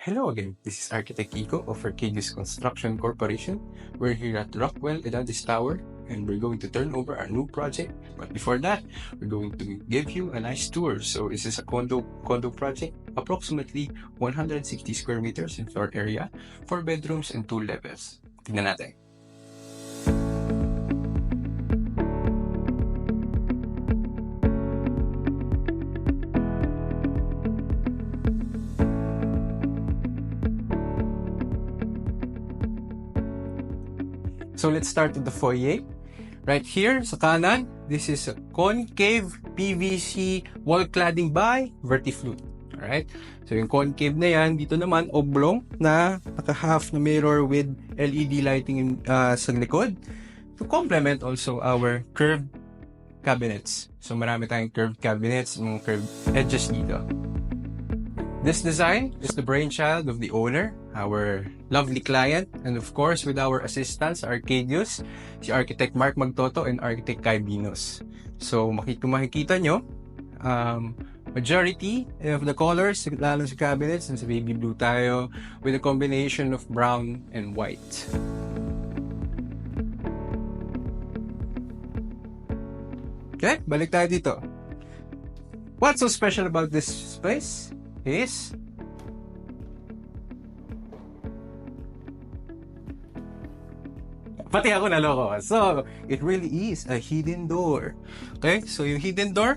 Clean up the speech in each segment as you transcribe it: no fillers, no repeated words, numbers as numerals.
Hello again, this is Architect Iko of Arcadius Construction Corporation. We're here at Rockwell Edadis Tower and we're going to turn over our new project. But before that, we're going to give you a nice tour. So this is a condo project, approximately 160 square meters in floor area, 4 bedrooms and 2 levels. Tingnan natin. So let's start with the foyer. Right here sa kanan, this is a concave PVC wall cladding by Vertifloot. Alright? So yung concave na yan, dito naman oblong na naka-half na mirror with LED lighting sa likod to complement also our curved cabinets. So marami tayong curved cabinets, mga curved edges dito. This design is the brainchild of the owner, our lovely client, and of course with our assistants, Arcadius, si Architect Mark Magtoto and Architect Kai Binos. So makikita nyo, majority of the colors, lalo sa cabinets, sa baby blue tayo, with a combination of brown and white. Okay, balik tayo dito. What's so special about this space is pati ako naloko. So, it really is a hidden door. Okay? So, yung hidden door,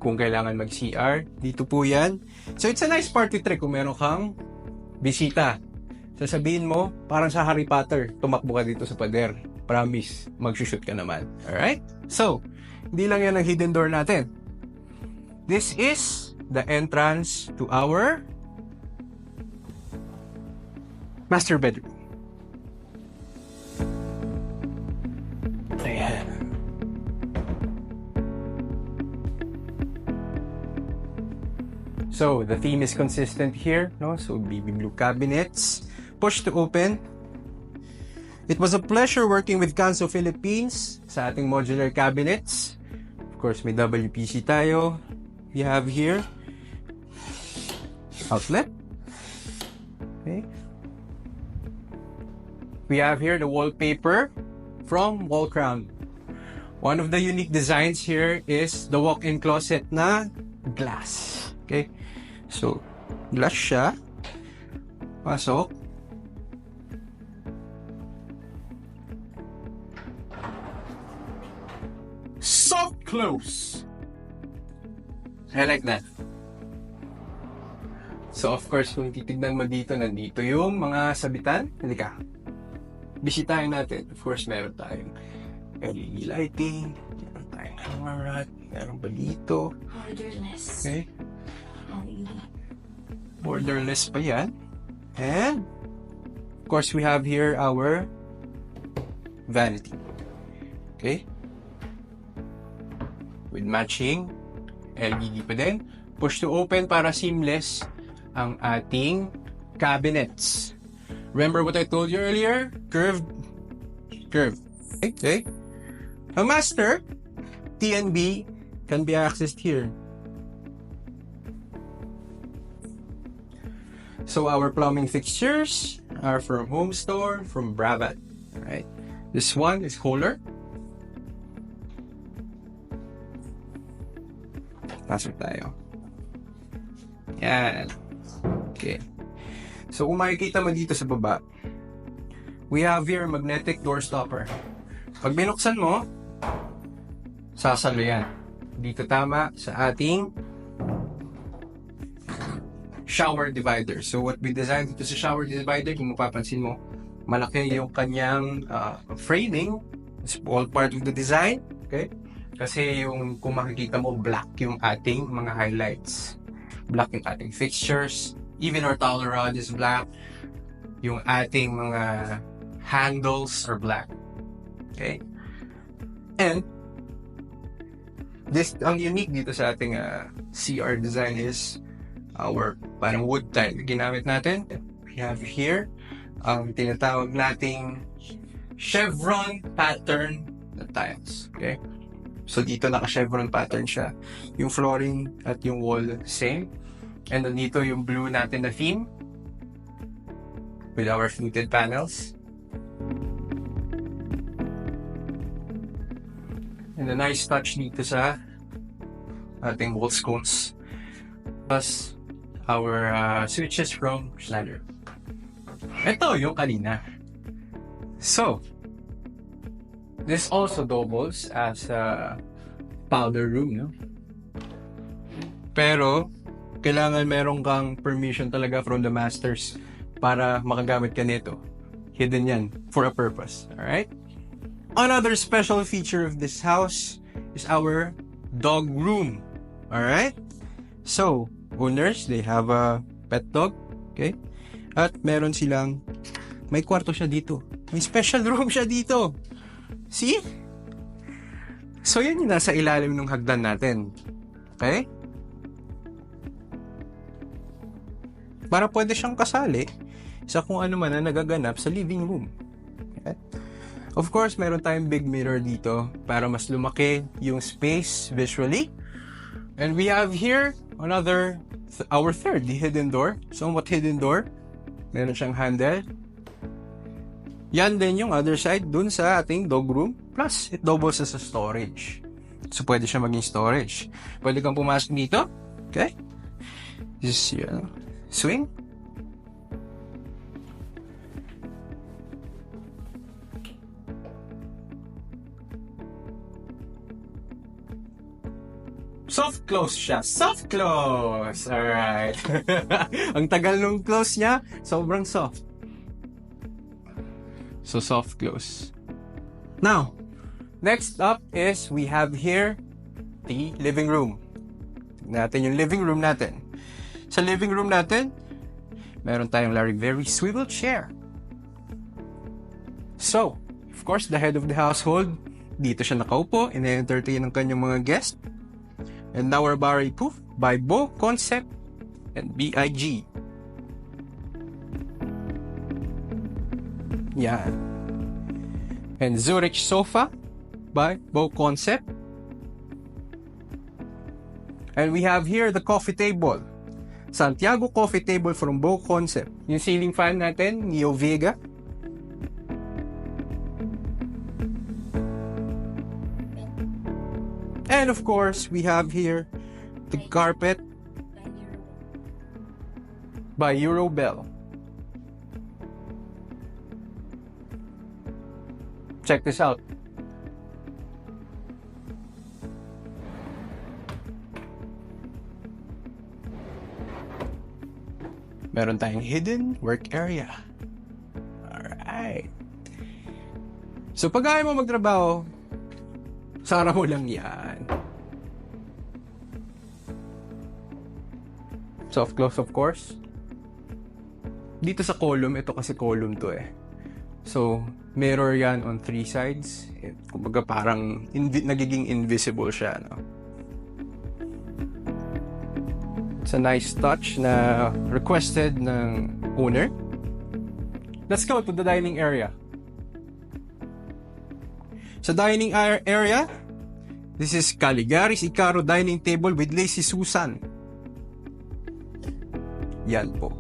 kung kailangan mag-CR, dito po yan. So, it's a nice party trick kung meron kang bisita. Sasabihin mo, parang sa Harry Potter, tumakbo ka dito sa pader. Promise, mag-shoot ka naman. Alright? So, hindi lang yan ang hidden door natin. This is the entrance to our master bedroom. Ayan. So, the theme is consistent here, no? So, baby blue cabinets, push to open. It was a pleasure working with Canso Philippines sa ating modular cabinets. Of course, may WPC tayo. We have here outlet. Okay. We have here the wallpaper from Wallcrown. One of the unique designs here is the walk-in closet na glass. Okay. So, glass siya. Pasok. Soft close. I like that. So, of course, kung titignan mo dito, nandito yung mga sabitan. Hindi ka. Bisitahin natin. Of course, meron tayong LED lighting. Meron tayong hanger rod. Meron pa dito. Borderless. Okay. LED. Borderless pa yan. And, of course, we have here our vanity. Okay. With matching LED pa din. Push to open para seamless ang ating cabinets. Remember what I told you earlier? Curved. Okay. A master TNB can be accessed here. So our plumbing fixtures are from Home Store, from Bravat. Right. This one is Kohler. Pasok tayo. Yan. Okay. So, kung makikita mo dito sa baba, we have here magnetic door stopper. Pag binuksan mo, sasalo yan. Dito tama sa ating shower divider. So, what we designed dito sa shower divider, kung mapapansin mo, malaki yung kanyang framing. It's all part of the design. Okay? Kasi yung kung makikita mo, black yung ating mga highlights. Black yung ating fixtures. Even our towel rod is black. Yung ating mga handles are black. Okay? And, this, ang unique dito sa ating CR design is our parang wood tile ginamit natin. We have here ang tinatawag nating chevron pattern na tiles. Okay? So, dito naka-chevron pattern siya. Yung flooring at yung wall, same. And nandito yung blue natin na theme with our fluted panels. And a nice touch dito sa ating wall sconce. Plus our switches from Schneider. Ito yung kanina. So, this also doubles as a powder room, no? Pero, kailangan meron kang permission talaga from the masters para makagamit ka nito. Hidden yan for a purpose, alright? Another special feature of this house is our dog room, alright? So, owners, they have a pet dog, okay? At meron silang, may kwarto siya dito. May special room siya dito. See? So, yan yung nasa ilalim ng hagdan natin. Okay? Para pwede siyang kasali sa kung ano man na nagaganap sa living room. Okay? Of course, meron tayong big mirror dito para mas lumaki yung space visually. And we have here another, our third, the hidden door. Somewhat hidden door. Meron siyang handle. Yan din yung other side dun sa ating dog room. Plus, it doubles as a storage. So, pwede siya maging storage. Pwede kang pumasok dito. Okay? Just, swing. Soft close siya. Soft close! Alright. Ang tagal nung close niya, sobrang soft. So, soft close. Now, next up is we have here the living room. Tignan natin yung living room natin. Sa living room natin, meron tayong Larry swivel chair. So, of course, the head of the household, dito siya nakaupo, ina-entertain ng kanyang mga guests. And now our bar proof by Bo Concept and BIG. Yan. And Zurich sofa by Bo Concept. And we have here the coffee table. Santiago coffee table from Bo Concept. Yung ceiling fan natin, Neo Vega. And of course, we have here the carpet by Eurobell. Check this out. Meron tayong hidden work area. Alright. So pag ayaw mo magtrabaho, sara mo lang yan. Soft close, of course. Dito sa column, ito kasi column to eh. So, mirror yan on 3 sides. Kumbaga parang nagiging invisible siya, no? It's a nice touch na requested ng owner. Let's go to the dining area. Sa dining area, this is Caligaris Icaro dining table with Lazy Susan. Yan po.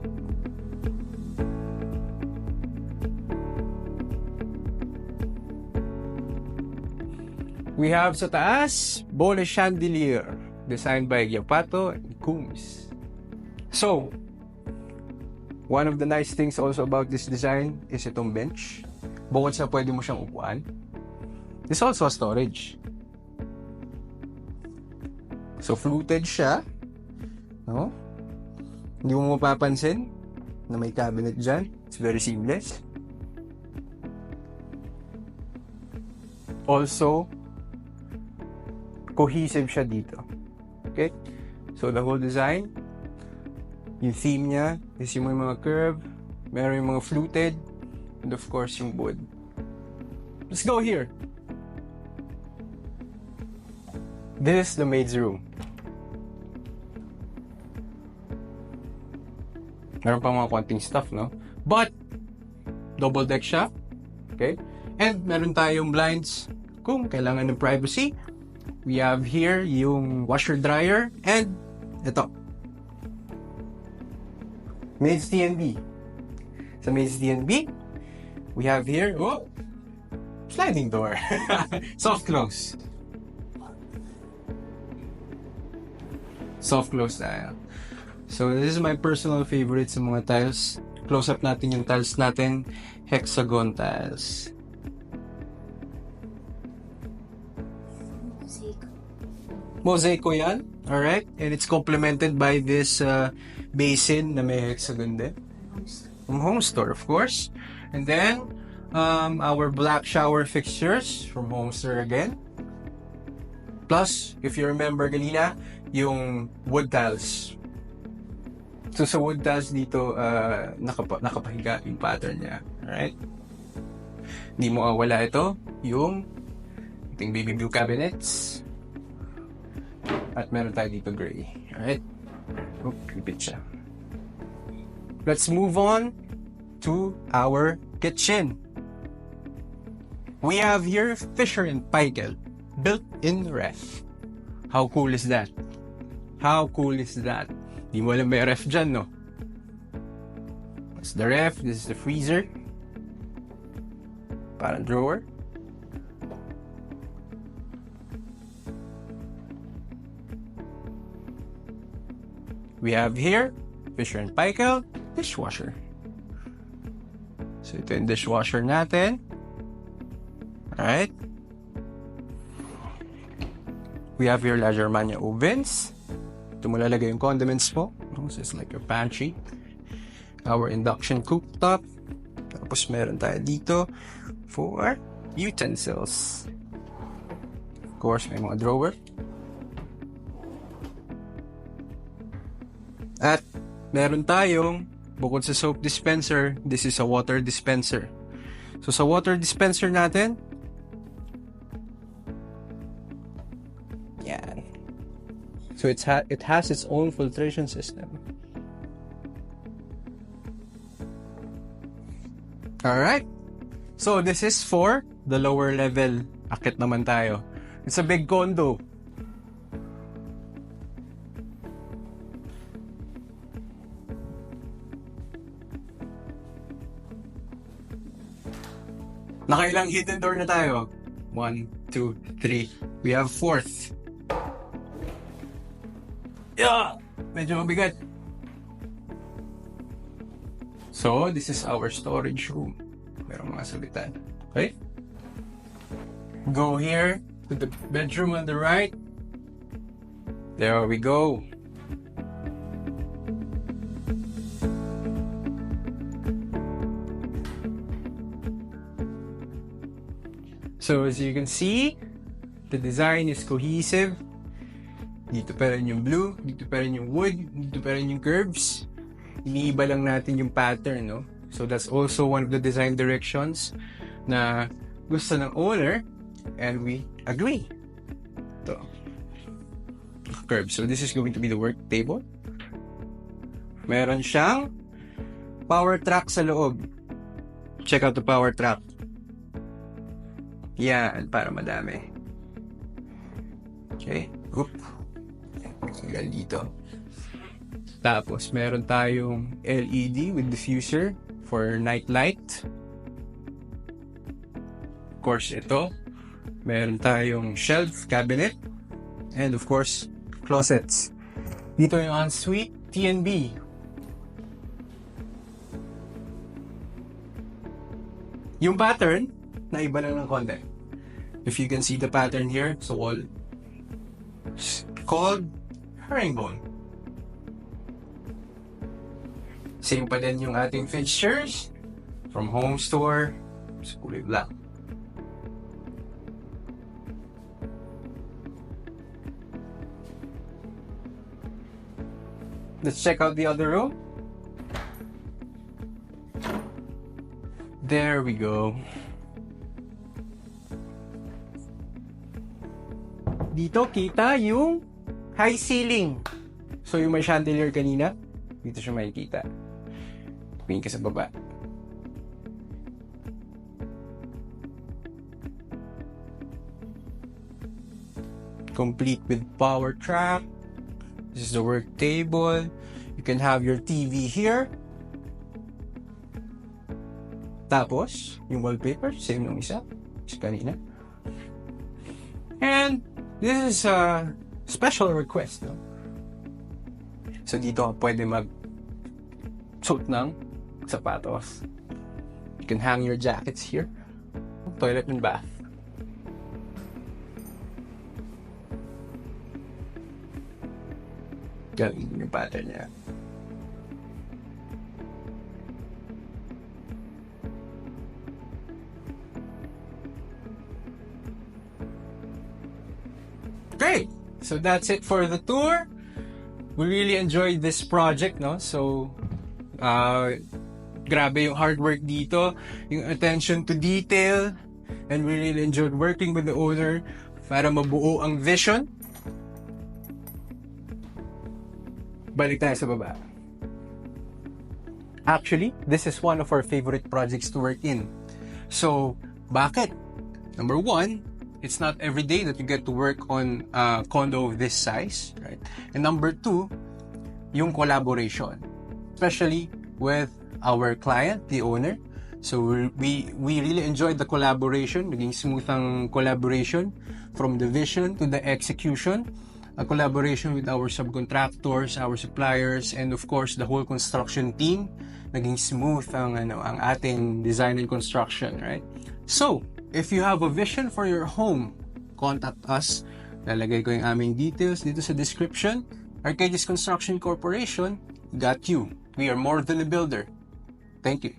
We have sa taas, Bole Chandelier, designed by Giapato and Coombs. So, one of the nice things also about this design is itong bench. Bukod sa pwede mo siyang upuan, this also a storage. So, fluted siya. No? Hindi mo mapapansin na may cabinet dyan. It's very seamless. Also, cohesive siya dito. Okay? So, the whole design, yung theme niya is yung mga curve, meron yung mga fluted, and of course, yung wood. Let's go here. This is the maid's room. Meron pa mga konting stuff, no? But, double deck siya. Okay? And meron tayong blinds kung kailangan ng privacy. We have here yung washer dryer and ito. Maze DNB. Sa Maze DNB, we have here, sliding door. Soft close. Soft close tayo. So this is my personal favorite sa mga tiles. Close up natin yung tiles natin. Hexagon tiles. Mosaico yan. Alright. And it's complemented by this basin na may hexagon din. From Home Store, of course. And then, our black shower fixtures from Home Store again. Plus, if you remember kanina, yung wood tiles. So, sa wood tiles dito, nakapahiga yung pattern niya. Alright? Hindi mo wala ito, yung ating baby blue cabinets. At meron tayo dito gray. Alright? Repeat siya. Let's move on to our kitchen. We have here Fisher & Paykel built-in ref. How cool is that? How cool is that? Di mo alam may ref dyan, no? That's the ref. This is the freezer. Parang drawer. We have here Fisher & Paykel dishwasher. So ito yung dishwasher natin. Alright. We have here La Germania ovens. Ito mo lalagay yung condiments mo. So it's like a pantry. Our induction cooktop. Tapos meron tayo dito for utensils. Of course, may mga drawer. At meron tayong, bukod sa soap dispenser, this is a water dispenser. So sa water dispenser natin, yan. So it has its own filtration system. Alright. So this is for the lower level. Akit naman tayo. It's a big condo. Nakailang hidden door na tayo? 1, 2, 3. We have 4th. Yeah! Medyo mabigat. So, this is our storage room. Merong mga sabitan. Okay? Go here to the bedroom on the right. There we go. So as you can see, the design is cohesive. Dito pa rin yung blue, dito pa rin yung wood, dito pa rin yung curves. Iniiba lang natin yung pattern, no? So that's also one of the design directions na gusto ng owner, and we agree. Ito. Curve. So this is going to be the work table. Meron siyang power track sa loob. Check out the power track. Yan, para madami. Okay. Oop. Hanggang dito. Tapos, meron tayong LED with diffuser for night light. Of course, ito. Meron tayong shelf cabinet. And of course, closets. Dito yung ensuite TNB. Yung pattern, na iba lang ng konti. If you can see the pattern here sa wall, it's called herringbone. Same pa din yung ating fixtures from Home Store sa kulay black. Let's check out the other room. There we go. Dito kita yung high ceiling. So yung may chandelier kanina, dito siya makikita. Tingin ka sa baba. Complete with power track. This is the work table. You can have your TV here Tapos, yung wallpaper, same nung isa kanina. And this is a special request, no? So dito pwede mag-suot ng sapatos. You can hang your jackets here. Toilet and bath. Galing yung pattern niya. Great! So that's it for the tour. We really enjoyed this project, no? So, grabe yung hard work dito, yung attention to detail, and we really enjoyed working with the owner para mabuo ang vision. Balik tayo sa baba. Actually, this is one of our favorite projects to work in. So, bakit? Number one, it's not every day that you get to work on a condo of this size, right? And number two, yung collaboration, especially with our client, the owner. So we really enjoyed the collaboration, naging smooth ang collaboration from the vision to the execution, a collaboration with our subcontractors, our suppliers, and of course the whole construction team. Naging smooth ang ating design and construction, right? So, if you have a vision for your home, contact us. Lalagay ko yung aming details dito sa description. Arcadis Construction Corporation got you. We are more than a builder. Thank you.